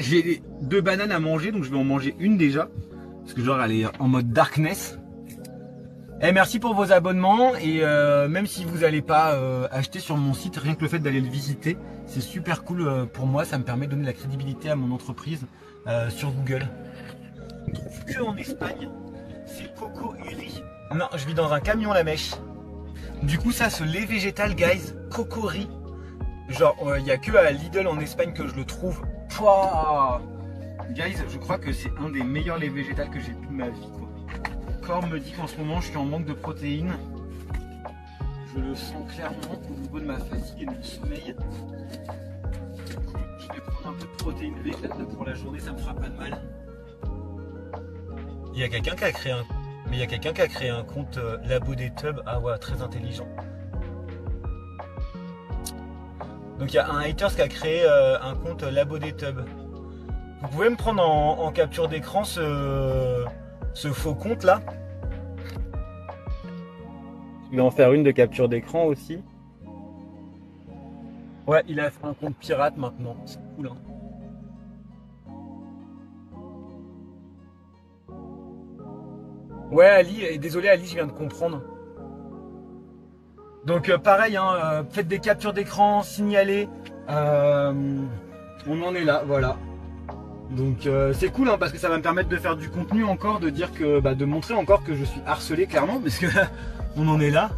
J'ai 2 bananes à manger, donc je vais en manger une déjà. Parce que genre elle est en mode darkness. Et merci pour vos abonnements. Et même si vous n'allez pas acheter sur mon site, rien que le fait d'aller le visiter, c'est super cool pour moi. Ça me permet de donner de la crédibilité à mon entreprise sur Google. On trouve que en Espagne, c'est coco et riz. Non, je vis dans un camion la mèche. Du coup ça, ce lait végétal, guys, coco riz. Genre, il n'y a que à Lidl en Espagne que je le trouve. Pouah, guys, je crois que c'est un des meilleurs laits végétals que j'ai bu de ma vie, quoi. Mon corps me dit qu'en ce moment, je suis en manque de protéines. Je le sens clairement au niveau de ma fatigue et de mon sommeil. Du coup, je vais prendre un peu de protéines végétales pour la journée, ça me fera pas de mal. Il y a quelqu'un qui a créé un... Mais il y a quelqu'un qui a créé un compte Labo des Tubs. Ah ouais, très intelligent. Donc il y a un hater qui a créé un compte Labo des Tubs. Vous pouvez me prendre en capture d'écran ce faux compte là. Je vais en faire une de capture d'écran aussi. Ouais, il a fait un compte pirate maintenant. C'est cool, hein. Ouais Ali, et désolé Ali, je viens de comprendre. Donc pareil, hein, faites des captures d'écran, signalez. On en est là, voilà. Donc c'est cool, hein, parce que ça va me permettre de faire du contenu encore, de dire que, de montrer encore que je suis harcelé clairement, parce que on en est là.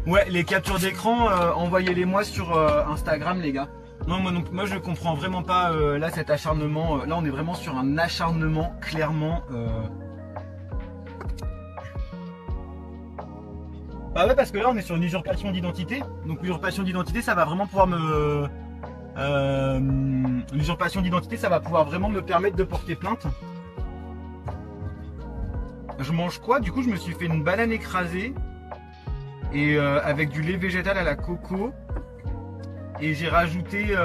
Ouais, les captures d'écran, envoyez-les moi sur Instagram, les gars. Non, moi je comprends vraiment pas là cet acharnement. Là, on est vraiment sur un acharnement, clairement. Bah ouais, parce que là on est sur une usurpation d'identité. Donc l'usurpation d'identité, ça va vraiment pouvoir me... l'usurpation d'identité, ça va pouvoir vraiment me permettre de porter plainte. Je mange quoi? Du coup, je me suis fait une banane écrasée. Et avec du lait végétal à la coco. Et j'ai rajouté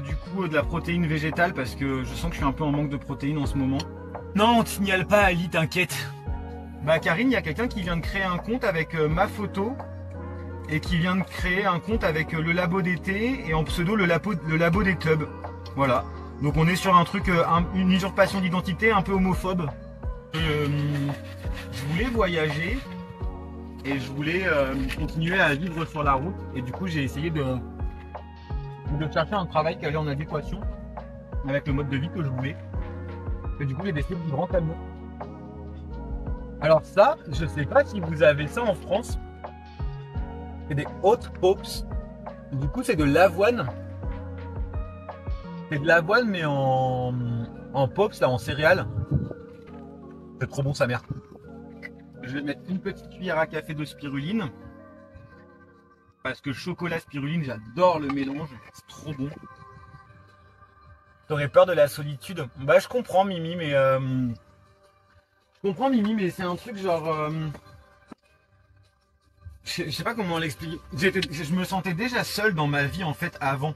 du coup de la protéine végétale parce que je sens que je suis un peu en manque de protéines en ce moment. Non, on te signale pas Ali, t'inquiète. Bah Karine, il y a quelqu'un qui vient de créer un compte avec ma photo et qui vient de créer un compte avec le Labo d'été et en pseudo le Labo des Tubs. Voilà. Donc on est sur un truc, une usurpation d'identité un peu homophobe. Je voulais voyager et je voulais continuer à vivre sur la route et du coup j'ai essayé de chercher un travail qui allait en adéquation avec le mode de vie que je voulais. Et du coup j'ai décidé de vivre en camion. Alors ça, je sais pas si vous avez ça en France. C'est des hot pops. Du coup, c'est de l'avoine. C'est de l'avoine, mais en pops, là, en céréales. C'est trop bon, sa mère. Je vais mettre une petite cuillère à café de spiruline. Parce que chocolat spiruline, j'adore le mélange. C'est trop bon. T'aurais peur de la solitude? Bah, je comprends, Mimi, mais... Je comprends Mimi, mais c'est un truc genre... Je sais pas comment l'expliquer. Je me sentais déjà seul dans ma vie en fait avant.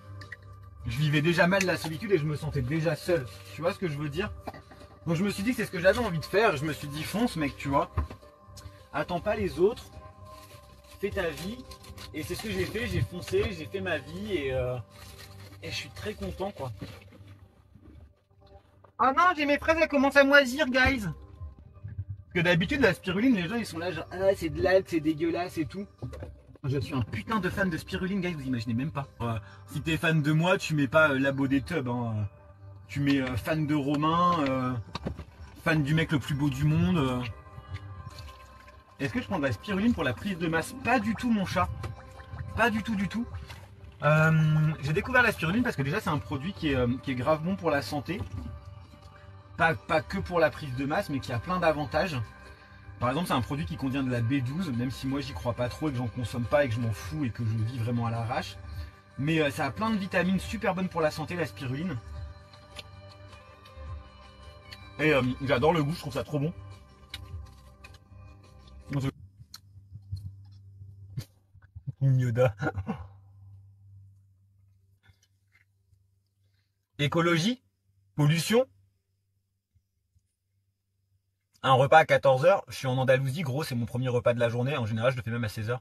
Je vivais déjà mal la solitude et je me sentais déjà seul. Tu vois ce que je veux dire? Donc je me suis dit que c'est ce que j'avais envie de faire. Je me suis dit fonce mec, tu vois. Attends pas les autres. Fais ta vie. Et c'est ce que j'ai fait. J'ai foncé, j'ai fait ma vie et je suis très content quoi. Ah non, j'ai mes fraises, elles commencent à moisir, guys. Parce que d'habitude, la spiruline, les gens ils sont là genre ah c'est de l'algue, c'est dégueulasse et tout. Je suis un putain de fan de spiruline, guys, vous imaginez même pas. Si t'es fan de moi, tu mets pas Labo des Tubs, hein. Tu mets fan de Romain, fan du mec le plus beau du monde. Est-ce que je prends de la spiruline pour la prise de masse? Pas du tout mon chat. Pas du tout du tout. J'ai découvert la spiruline parce que déjà c'est un produit qui est grave bon pour la santé. Pas que pour la prise de masse, mais qui a plein d'avantages. Par exemple, c'est un produit qui contient de la B12, même si moi j'y crois pas trop et que j'en consomme pas et que je m'en fous et que je vis vraiment à l'arrache. Mais ça a plein de vitamines super bonnes pour la santé, la spiruline. Et j'adore le goût, je trouve ça trop bon. Yoda. Écologie, pollution. Un repas à 14h, je suis en Andalousie, gros, c'est mon premier repas de la journée. En général, je le fais même à 16h.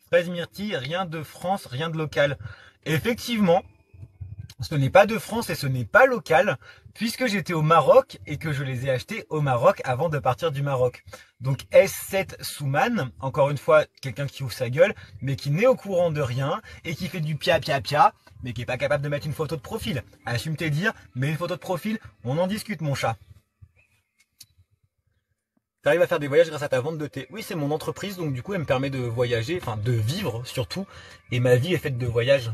Fraise myrtille, rien de France, rien de local. Effectivement, Ce n'est pas de France et ce n'est pas local, puisque j'étais au Maroc et que je les ai achetés au Maroc avant de partir du Maroc. Donc S7 Souman, encore une fois, quelqu'un qui ouvre sa gueule, mais qui n'est au courant de rien et qui fait du pia pia pia, mais qui est pas capable de mettre une photo de profil. Assume tes dires, mets une photo de profil, on en discute mon chat. T'arrives à faire des voyages grâce à ta vente de thé. Oui, c'est mon entreprise, donc du coup, elle me permet de voyager, enfin de vivre surtout, et ma vie est faite de voyages.